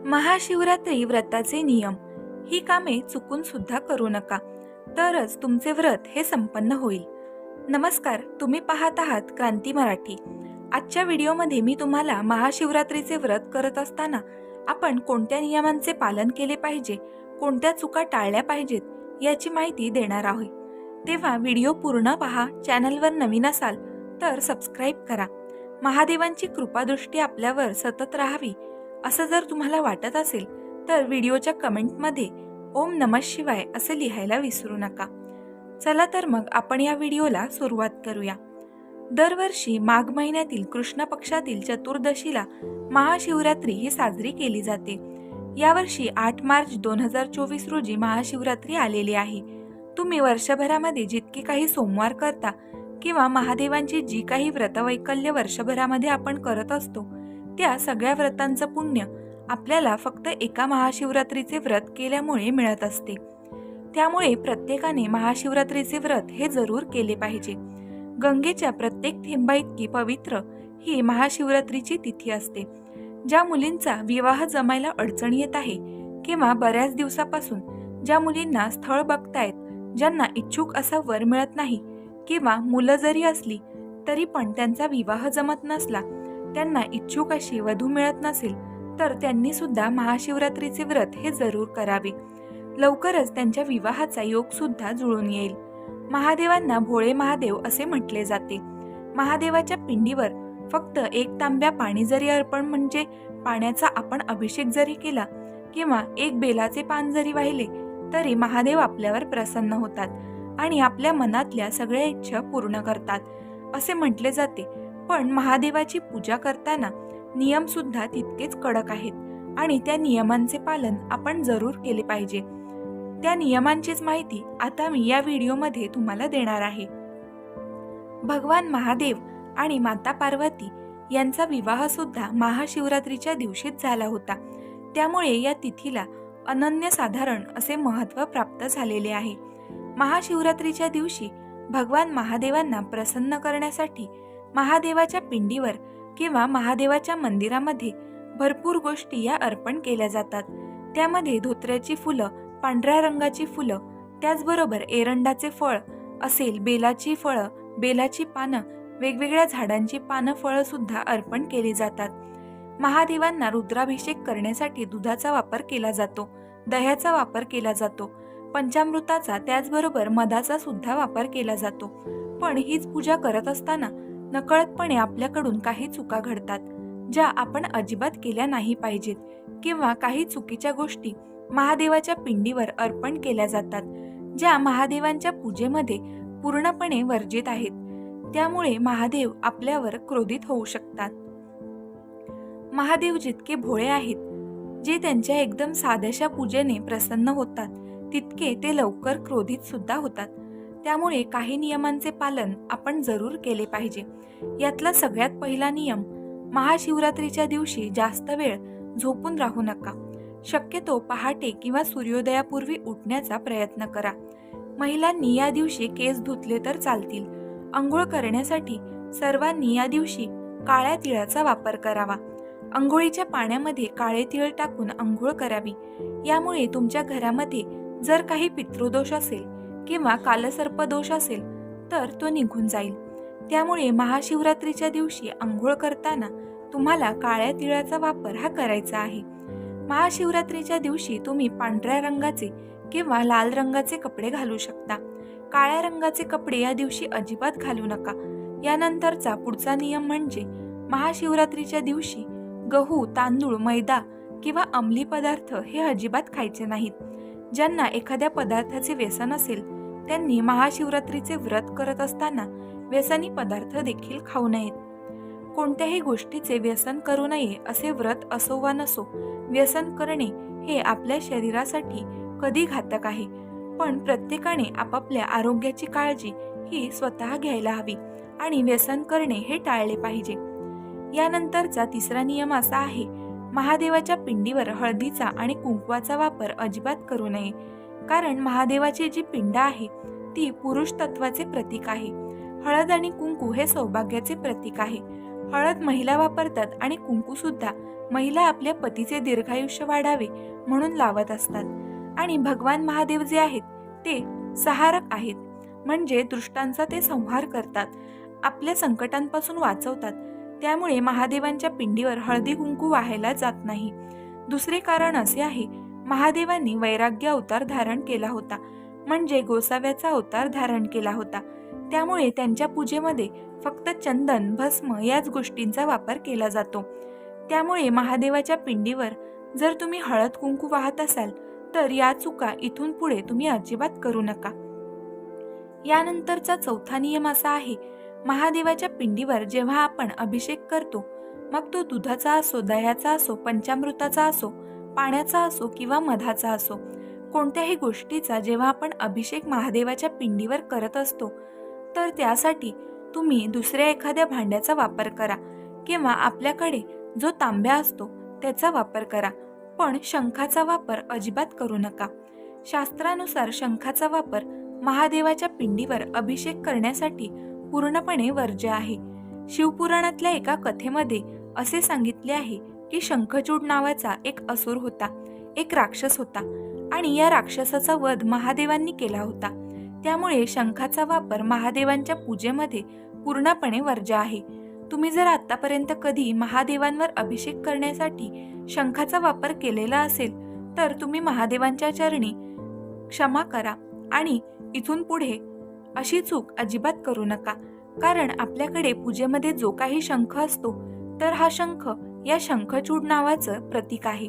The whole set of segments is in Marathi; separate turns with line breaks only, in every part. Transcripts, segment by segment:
महाशिवरात्री व्रताचे नियम. ही कामे चुकून सुद्धा करू नका, तरच तुमचे व्रत हे संपन्न होईल. नमस्कार, तुम्ही पाहत आहात क्रांती मराठी. आजच्या व्हिडिओमध्ये मी तुम्हाला महाशिवरात्रीचे व्रत करत असताना आपण कोणत्या नियमांचे पालन केले पाहिजे, कोणत्या चुका टाळल्या पाहिजेत याची माहिती देणार आहोत. तेव्हा व्हिडिओ पूर्ण पहा. चॅनलवर नवीन असाल तर सबस्क्राईब करा. महादेवांची कृपादृष्टी आपल्यावर सतत राहावी असं जर तुम्हाला वाटत असेल तर व्हिडिओच्या कमेंटमध्ये ओम नमः शिवाय असे लिहायला विसरू नका. चला तर मग आपण या व्हिडिओला सुरुवात करूया. दरवर्षी माघ महिन्यातील कृष्ण पक्षातील चतुर्दशीला महाशिवरात्री ही साजरी केली जाते. यावर्षी 8 मार्च 2024 रोजी महाशिवरात्री आलेली आहे. तुम्ही वर्षभरामध्ये जितके काही सोमवार करता किंवा महादेवांची जी काही व्रतवैकल्य वर्षभरामध्ये आपण करत असतो त्या सगळ्या व्रतांचं पुण्य आपल्याला फक्त एका महाशिवरात्रीचे व्रत केल्यामुळे मिळत असते. त्यामुळे प्रत्येकाने महाशिवरात्रीचे व्रत हे जरूर केले पाहिजे. गंगेच्या प्रत्येक थेंबाइतकी पवित्र ही महाशिवरात्रीची तिथी असते. ज्या मुलींचा विवाह जमायला अडचण येत आहे किंवा बऱ्याच दिवसापासून ज्या मुलींना स्थळ बघतायत, ज्यांना इच्छुक असा वर मिळत नाही किंवा मुलं जरी असली तरी पण त्यांचा विवाह जमत नसला, त्यांना इच्छुक अशी वधू मिळत नसेल तर त्यांनी सुद्धा महाशिवरात्रीचे व्रत हे जरूर करावे. लवकरच त्यांच्या विवाहाचा योग सुद्धा जुळून येईल. महादेवांना भोळे महादेव असे म्हटले जाते. महादेवाच्या पिंडीवर फक्त 1 तांब्या पाणी जरी अर्पण म्हणजे पाण्याचा आपण अभिषेक जरी केला किंवा 1 बेलाचे पान जरी वाहिले तरी महादेव आपल्यावर प्रसन्न होतात आणि आपल्या मनातल्या सगळ्या इच्छा पूर्ण करतात असे म्हटले जाते. पण महादेवाची पूजा करताना नियम सुद्धा तितकेच कडक आहेत आणि त्या नियमांचे पालन आपण जरूर केले पाहिजे. त्या नियमांचीच माहिती आता मी या व्हिडिओमध्ये तुम्हाला देणार आहे. भगवान महादेव आणि माता पार्वती यांचा विवाह सुद्धा महाशिवरात्रीच्या दिवशीच झाला होता. त्यामुळे या तिथीला अनन्यसाधारण असे महत्त्व प्राप्त झालेले आहे. महाशिवरात्रीच्या दिवशी भगवान महादेवांना प्रसन्न करण्यासाठी महादेवाच्या पिंडीवर किंवा महादेवाच्या मंदिरामध्ये भरपूर गोष्टी या अर्पण केल्या जातात. त्यामध्ये धोत्र्याची फुलं, पांढऱ्या रंगाची फुलं, त्याचबरोबर एरंडाचे फळ असेल, बेलाची फळं, बेलाची पानं, वेगवेगळ्या झाडांची पानं, फळं सुद्धा अर्पण केली जातात. महादेवांना रुद्राभिषेक करण्यासाठी दुधाचा वापर केला जातो, दह्याचा वापर केला जातो, पंचामृताचा त्याचबरोबर मधाचा सुद्धा वापर केला जातो. पण हीच पूजा करत असताना नकळतपणे आपल्याकडून काही चुका घडतात ज्या आपण अजिबात केल्या नाही पाहिजेत किंवा काही चुकीच्या गोष्टी महादेवाच्या पिंडीवर अर्पण केल्या जातात ज्या महादेवांच्या पूजेमध्ये पूर्णपणे वर्जित आहेत. त्यामुळे महादेव आपल्यावर क्रोधित होऊ शकतात. महादेव जितके भोळे आहेत, जे त्यांच्या एकदम साध्याशा पूजेने प्रसन्न होतात, तितके ते लवकर क्रोधित सुद्धा होतात. त्यामुळे काही नियमांचे पालन आपण जरूर केले पाहिजे. यातला सगळ्यात पहिला नियम, महाशिवरात्रीच्या दिवशी जास्त वेळ झोपून राहू नका. शक्यतो पहाटे किंवा सूर्योदयापूर्वी उठण्याचा प्रयत्न करा. महिलांनी या दिवशी केस धुतले तर चालतील. अंघोळ करण्यासाठी सर्वांनी या दिवशी काळ्या तिळाचा वापर करावा. अंघोळीच्या पाण्यामध्ये काळे तीळ टाकून अंघोळ करावी. यामुळे तुमच्या घरामध्ये जर काही पितृदोष असेल किंवा कालसर्प दोष असेल तर तो निघून जाईल. त्यामुळे महाशिवरात्रीच्या दिवशी अंघोळ करताना तुम्हाला काळ्या तिळाचा वापर हा करायचा आहे. महाशिवरात्रीच्या दिवशी तुम्ही पांढऱ्या रंगाचे किंवा लाल रंगाचे कपडे घालू शकता. काळ्या रंगाचे कपडे या दिवशी अजिबात घालू नका. यानंतरचा पुढचा नियम म्हणजे महाशिवरात्रीच्या दिवशी गहू, तांदूळ, मैदा किंवा अंमली पदार्थ हे अजिबात खायचे नाहीत. ज्यांना एखाद्या पदार्थाचे व्यसन असेल त्यांनी महाशिवरात्रीचे व्रत करत असताना व्यसनी पदार्थ देखील खाऊ नयेत. कोणत्याही गोष्टीचे व्यसन करू नये असे व्रत असो वा नसो, व्यसन करणे हे आपल्या शरीरासाठी कधी घातक आहे. पण प्रत्येकाने आपापल्या आरोग्याची काळजी ही स्वतः घ्यायला हवी आणि व्यसन करणे हे टाळले पाहिजे. यानंतरचा तिसरा नियम असा आहे, महादेवाच्या पिंडीवर हळदीचा आणि कुंकवाचा वापर अजिबात करू नये. कारण महादेवाची जी पिंड आहे ती पुरुष तत्वाचे प्रतीक आहे. हळद आणि कुंकू हे सौभाग्याचे प्रतीक आहे. हळद महिला वापरतात आणि कुंकू सुद्धा महिला आपल्या पतीचे दीर्घायुष्य वाढावे म्हणून लावत असतात. आणि भगवान महादेव जे आहेत ते सहारक आहेत, म्हणजे दृष्टांचा ते संहार करतात, आपल्या संकटांपासून वाचवतात. त्यामुळे महादेवांच्या पिंडीवर हळदी कुंकू वाहायला जात नाही. दुसरे कारण असे आहे, महादेवांनी वैराग्य अवतार धारण केला होता, म्हणजे गोसाव्याचा अवतार धारण केला होता. त्यामुळे त्यांच्या पूजेमध्ये फक्त चंदन, भस्म याच गोष्टींचा वापर केला जातो. त्यामुळे महादेवाच्या पिंडीवर जर तुम्ही हळद कुंकू वाहत असाल तर या चुका इथून पुढे तुम्ही अजिबात करू नका. यानंतरचा चौथा नियम असा आहे, महादेवाच्या पिंडीवर जेव्हा आपण अभिषेक करतो, मग तो दुधाचा असो, दह्याचा असो, पंचामृताचा असो, पाण्याचा असो किंवा मधाचा असो, कोणत्याही गोष्टीचा जेव्हा आपण अभिषेक महादेवाच्या पिंडीवर करत असतो तर त्यासाठी तुम्ही दुसऱ्या एखाद्या भांड्याचा वापर करा किंवा आपल्याकडे जो तांब्या असतो त्याचा वापर करा, पण शंखाचा वापर अजिबात करू नका. शास्त्रानुसार शंखाचा वापर महादेवाच्या पिंडीवर अभिषेक करण्यासाठी पूर्णपणे वर्ज्य आहे. शिवपुराणातल्या एका कथेमध्ये असे सांगितले आहे की शंखचूड नावाचा एक असुर होता, एक राक्षस होता, आणि या राक्षसाचा वध महादेवांनी केला होता. त्यामुळे शंखाचा वापर महादेवांच्या पूजेमध्ये पूर्णपणे वर्ज्य आहे. तुम्ही जर आतापर्यंत कधी महादेवांवर अभिषेक करण्यासाठी शंखाचा वापर केलेला असेल तर तुम्ही महादेवांच्या चरणी क्षमा करा आणि इथून पुढे अशी चूक अजिबात करू नका. कारण आपल्याकडे पूजेमध्ये जो काही शंख असतो तर हा शंख या शंखचूड नावाचं प्रतीक आहे.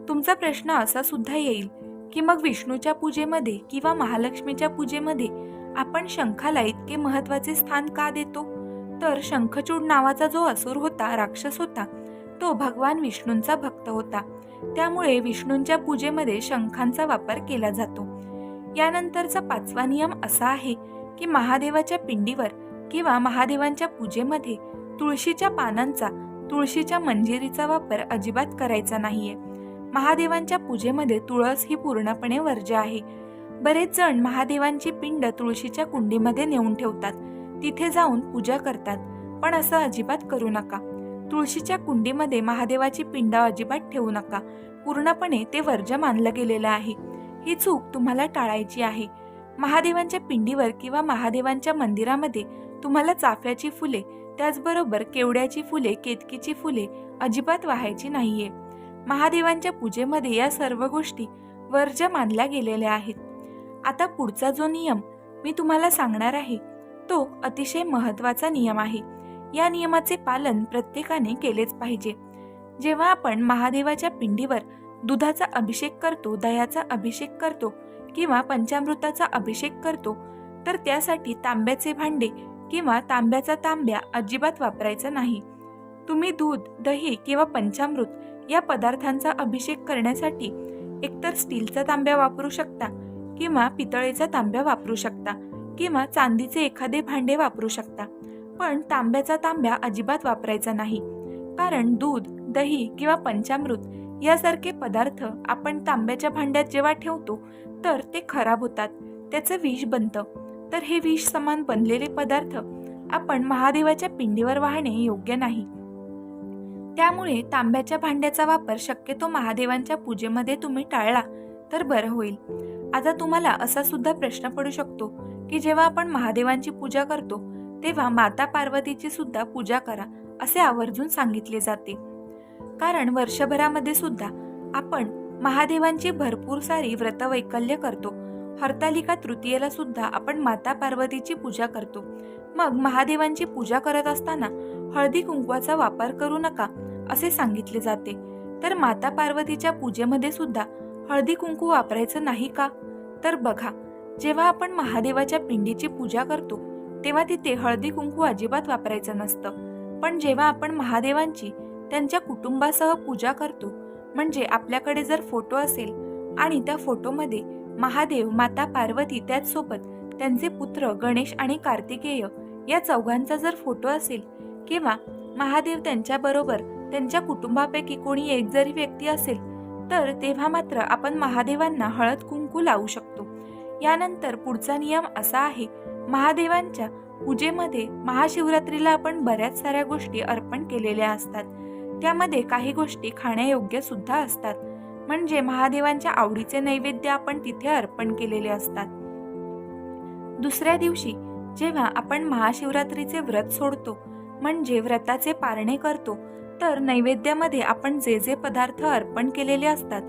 तुमचा प्रश्न असा सुद्धा येईल की मग विष्णूच्या पूजेमध्ये किंवा महालक्ष्मीच्या पूजेमध्ये आपण शंखाला इतके महत्त्वाचे स्थान का देतो? तर शंखचूड नावाचा जो असुर होता, राक्षस होता, तो भगवान विष्णूंचा भक्त होता. त्यामुळे विष्णूंच्या पूजेमध्ये शंखांचा वापर केला जातो. यानंतरचा पाचवा नियम असा आहे की महादेवाच्या पिंडीवर किंवा महादेवांच्या पूजेमध्ये तुळशीच्या पानांचा, तुळशीच्या मंजिरीचा वापर अजिबात करायचा नाहीये. महादेवांच्या पूजेमध्ये तुळस ही पूर्णपणे वर्ज्य आहे. बरेच जण महादेवांची पिंड तुळशीच्या कुंडीमध्ये नेऊन ठेवतात, तिथे जाऊन पूजा करतात, पण असं अजिबात करू नका. तुळशीच्या कुंडीमध्ये महादेवाची पिंड अजिबात ठेवू नका. पूर्णपणे ते वर्ज्य मानलं गेलेलं आहे. ही चूक तुम्हाला टाळायची आहे. महादेवांच्या पिंडीवर किंवा महादेवांच्या मंदिरामध्ये तुम्हाला चाफ्याची फुले, त्याचबरोबर केवड्याची फुले, केतकीची फुले अजिबात वाहायची नाहीये. महादेवांच्या पूजेमध्ये या सर्व गोष्टी वर्ज्य मानल्या गेलेल्या आहेत. आता पुढचा जो नियम मी तुम्हाला सांगणार आहे तो अतिशय महत्त्वाचा नियम आहे. या नियमाचे पालन प्रत्येकाने केलेच पाहिजे. जेव्हा आपण महादेवाच्या पिंडीवर दुधाचा अभिषेक करतो, दह्याचा अभिषेक करतो किंवा पंचामृताचा अभिषेक करतो तर त्यासाठी तांब्याचे भांडे किंवा तांब्याचा तांब्या अजिबात वापरायचा नाही. तुम्ही दूध, दही किंवा पंचामृत या पदार्थांचा अभिषेक करण्यासाठी एकतर स्टीलचा तांब्या वापरू शकता किंवा पितळेचा तांब्या वापरू शकता किंवा चांदीचे एखादे भांडे वापरू शकता, पण तांब्याचा तांब्या अजिबात वापरायचा नाही. कारण दूध, दही किंवा पंचामृत यासारखे पदार्थ आपण तांब्याच्या भांड्यात जेव्हा ठेवतो तर ते खराब होतात, त्याचं विष बनतं. तर हे विष समान बनलेले पदार्थ आपण महादेवाच्या पिंडीवर वाहणे योग्य नाही. त्यामुळे तांब्याच्या भांड्याचा वापर शक्यतो महादेवांच्या पूजेमध्ये तुम्ही टाळला तर बरं होईल. आता तुम्हाला असा सुद्धा प्रश्न पडू शकतो की जेव्हा आपण महादेवांची पूजा करतो तेव्हा माता पार्वतीची सुद्धा पूजा करा असे आवर्जून सांगितले जाते. कारण वर्षभरामध्ये सुद्धा आपण महादेवांची भरपूर सारी व्रतवैकल्य करतो. हरतालिका तृतीयेला सुद्धा आपण माता पार्वतीची पूजा करतो. मग महादेवांची पूजा करत असताना हळदी कुंकवाचा वापर करू नका असे सांगितले जाते. तर माता पार्वतीच्या पूजेमध्ये सुद्धा हळदी कुंकू वापरायचं नाही का? तर बघा, जेव्हा आपण महादेवाच्या पिंडीची पूजा करतो तेव्हा तिथे हळदी कुंकू अजिबात वापरायचं नसतं. पण जेव्हा आपण महादेवांची त्यांच्या कुटुंबासह पूजा करतो, म्हणजे आपल्याकडे जर फोटो असेल आणि त्या फोटोमध्ये महादेव, माता पार्वती, त्याचसोबत त्यांचे पुत्र गणेश आणि कार्तिकेय या चौघांचा जर फोटो असेल किंवा महादेव त्यांच्याबरोबर त्यांच्या कुटुंबापैकी कोणी एक जरी व्यक्ती असेल तर तेव्हा मात्र आपण महादेवांना हळद कुंकू लावू शकतो. यानंतर पुढचा नियम असा आहे, महादेवांच्या पूजेमध्ये महाशिवरात्रीला आपण बऱ्याच साऱ्या गोष्टी अर्पण केलेल्या असतात. त्यामध्ये काही गोष्टी खाण्यायोग्य सुद्धा असतात, म्हणजे महादेवांच्या आवडीचे नैवेद्य आपण तिथे अर्पण केलेले असतात. दुसऱ्या दिवशी जेव्हा आपण महाशिवरात्रीचे व्रत सोडतो, म्हणजे व्रताचे पारणे करतो, तर नैवेद्यामध्ये आपण जे जे पदार्थ अर्पण केलेले असतात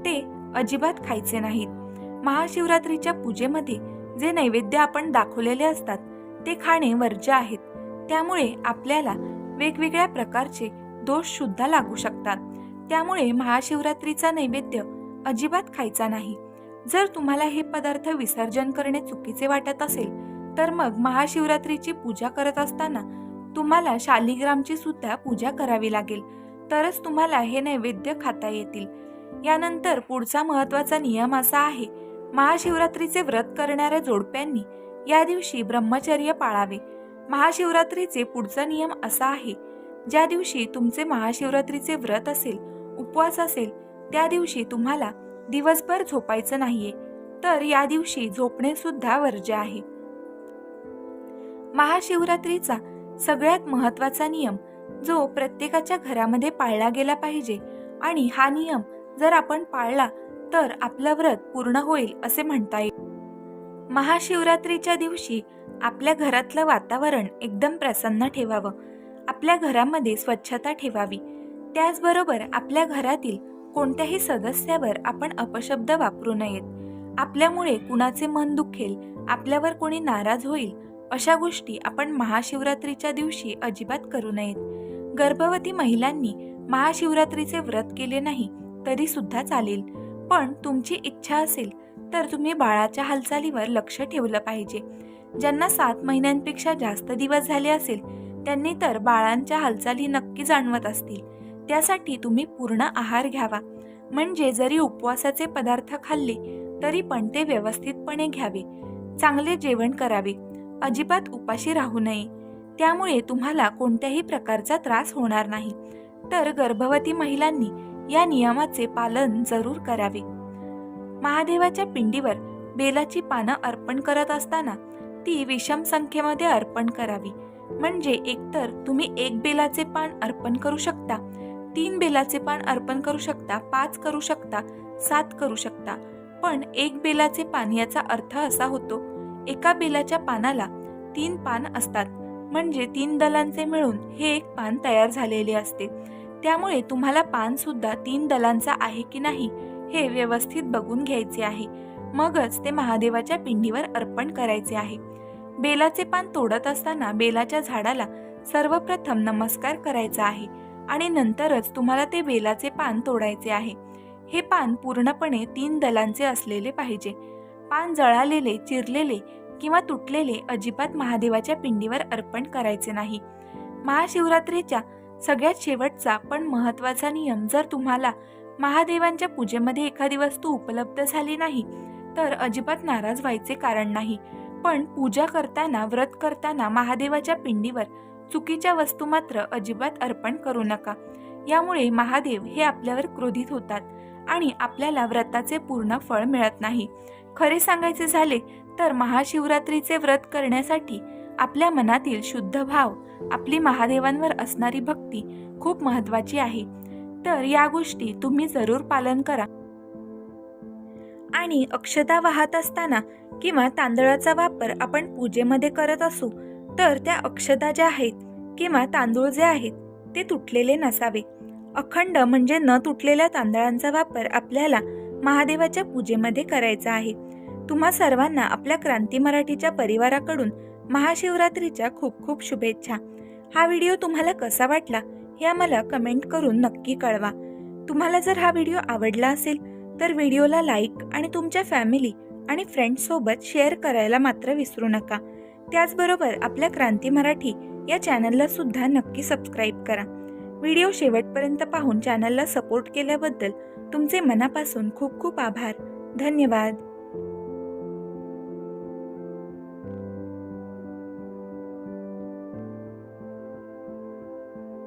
ते अजिबात खायचे नाहीत. महाशिवरात्रीच्या पूजेमध्ये जे नैवेद्य आपण दाखवलेले असतात ते खाणे वर्ज्य आहेत. त्यामुळे आपल्याला वेगवेगळ्या प्रकारचे दोष सुद्धा लागू शकतात. त्यामुळे महाशिवरात्रीचा नैवेद्य अजिबात खायचा नाही. जर तुम्हाला हे पदार्थ विसर्जन करणे चुकीचे वाटत असेल तर मग महाशिवरात्रीची पूजा करत असताना तुम्हाला शालिग्रामची सुद्धा पूजा करावी लागेल, तरच तुम्हाला हे नैवेद्य खाता येतील. यानंतर पुढचा महत्त्वाचा नियम असा आहे, महाशिवरात्रीचे व्रत करणाऱ्या जोडप्यांनी या दिवशी ब्रह्मचर्य पाळावे. महाशिवरात्रीचे पुढचा नियम असा आहे, ज्या दिवशी तुमचे महाशिवरात्रीचे व्रत असेल, उपवास असेल, त्या दिवशी तुम्हाला दिवसभर झोपायचं नाहीये, तर या दिवशी झोपणे सुद्धा वर्ज्य आहे. महाशिवरात्रीचा सगळ्यात महत्त्वाचा नियम जो प्रत्येकाच्या घरामध्ये पाळला गेला पाहिजे, आणि हा नियम जर आपण पाळला तर आपलं व्रत पूर्ण होईल असे म्हणता येईल. महाशिवरात्रीच्या दिवशी आपल्या घरातलं वातावरण एकदम प्रसन्न ठेवावं. आपल्या घरामध्ये स्वच्छता ठेवावी. त्याचबरोबर आपल्या घरातील कोणत्याही सदस्यावर आपण अपशब्द वापरू नयेत. आपल्यामुळे कुणाचे मन दुखेल, आपल्यावर कोणी नाराज होईल, अशा गोष्टी आपण महाशिवरात्रीच्या दिवशी अजिबात करू नयेत. गर्भवती महिलांनी महाशिवरात्रीचे व्रत केले नाही तरी सुद्धा चालेल, पण तुमची इच्छा असेल तर तुम्ही बाळाच्या हालचालीवर लक्ष ठेवलं पाहिजे. ज्यांना 7 महिन्यांपेक्षा जास्त दिवस झाले असेल त्यांनी तर बाळांच्या हालचाली नक्की जाणवत असतील. त्यासाठी तुम्ही पूर्ण आहार घ्यावा, म्हणजे जरी उपवासाचे पदार्थ खाल्ले तरी पण ते व्यवस्थितपणे घ्यावे. चांगले जेवण करावे, अजिबात उपाशी राहू नये. त्यामुळे तुम्हाला कोणत्याही प्रकारचा त्रास होणार नाही. तर गर्भवती महिलांनी या नियमाचे पालन जरूर करावे. महादेवाच्या पिंडीवर बेलाची पानं अर्पण करत असताना ती विषम संख्येमध्ये अर्पण करावी. म्हणजे एकतर तुम्ही 1 बेलाचे पान अर्पण करू शकता, 3 बेलाचे पान अर्पण करू शकता, 5 करू शकता, 7 करू शकता. पण 1 बेलाचे पान याचा अर्थ असा होतो, एका बेलाच्या पानाला 3 पान असतात, म्हणजे 3 दलांचे मिळून हे एक पान तयार झालेले असते. त्यामुळे तुम्हाला पान सुद्धा 3 दलांचा आहे की नाही हे व्यवस्थित बघून घ्यायचे आहे. मगच ते महादेवाच्या पिंडीवर अर्पण करायचे आहे. बेलाचे पान तोडत असताना बेलाच्या झाडाला सर्वप्रथम नमस्कार करायचा आहे आणि नंतरच तुम्हाला ते बेलाचे पान तोडायचे आहे. हे पान पूर्णपणे 3 दलांचे असलेले पाहिजे. पान जळालेले, चिरलेले किंवा तुटलेले अजिबात महादेवाच्या पिंडीवर अर्पण करायचे नाही. महाशिवरात्रीच्या सगळ्यात शेवटचा पण महत्त्वाचा नियम, जर तुम्हाला महादेवांच्या पूजेमध्ये एखादी वस्तू उपलब्ध झाली नाही तर अजिबात नाराज व्हायचे कारण नाही. पण पूजा करताना, व्रत करताना महादेवाच्या पिंडीवर चुकीच्या वस्तू मात्र अजिबात अर्पण करू नका. यामुळे महादेव हे आपल्यावर क्रोधित होतात आणि आपल्याला व्रताचे पूर्ण फळ मिळत नाही. खरे सांगायचे झाले तर महाशिवरात्रीचे व्रत करण्यासाठी आपल्या मनातील शुद्ध भाव, आपली महादेवांवर असणारी भक्ती खूप महत्त्वाची आहे. तर या गोष्टी तुम्ही जरूर पालन करा. आणि अक्षता वाहत असताना किंवा तांदळाचा वापर आपण पूजेमध्ये करत असू तर त्या अक्षता ज्या आहेत किंवा तांदूळ जे आहेत ते तुटलेले नसावे. अखंड म्हणजे न तुटलेल्या तांदळांचा वापर आपल्याला महादेवाच्या पूजेमध्ये करायचा आहे. तुम्हा सर्वांना आपल्या क्रांती मराठीच्या परिवाराकडून महाशिवरात्रीच्या खूप खूप शुभेच्छा. हा व्हिडिओ तुम्हाला कसा वाटला हे आम्हाला कमेंट करून नक्की कळवा. तुम्हाला जर हा व्हिडिओ आवडला असेल तर व्हिडिओला लाईक आणि तुमच्या फॅमिली आणि फ्रेंड्ससोबत शेअर करायला मात्र विसरू नका. त्याचबरोबर आपल्या क्रांती मराठी या चॅनलला सुद्धा नक्की सबस्क्राईब करा. व्हिडिओ शेवटपर्यंत पाहून चॅनलला सपोर्ट केल्याबद्दल तुमचे मनापासून खूप खूप आभार. धन्यवाद.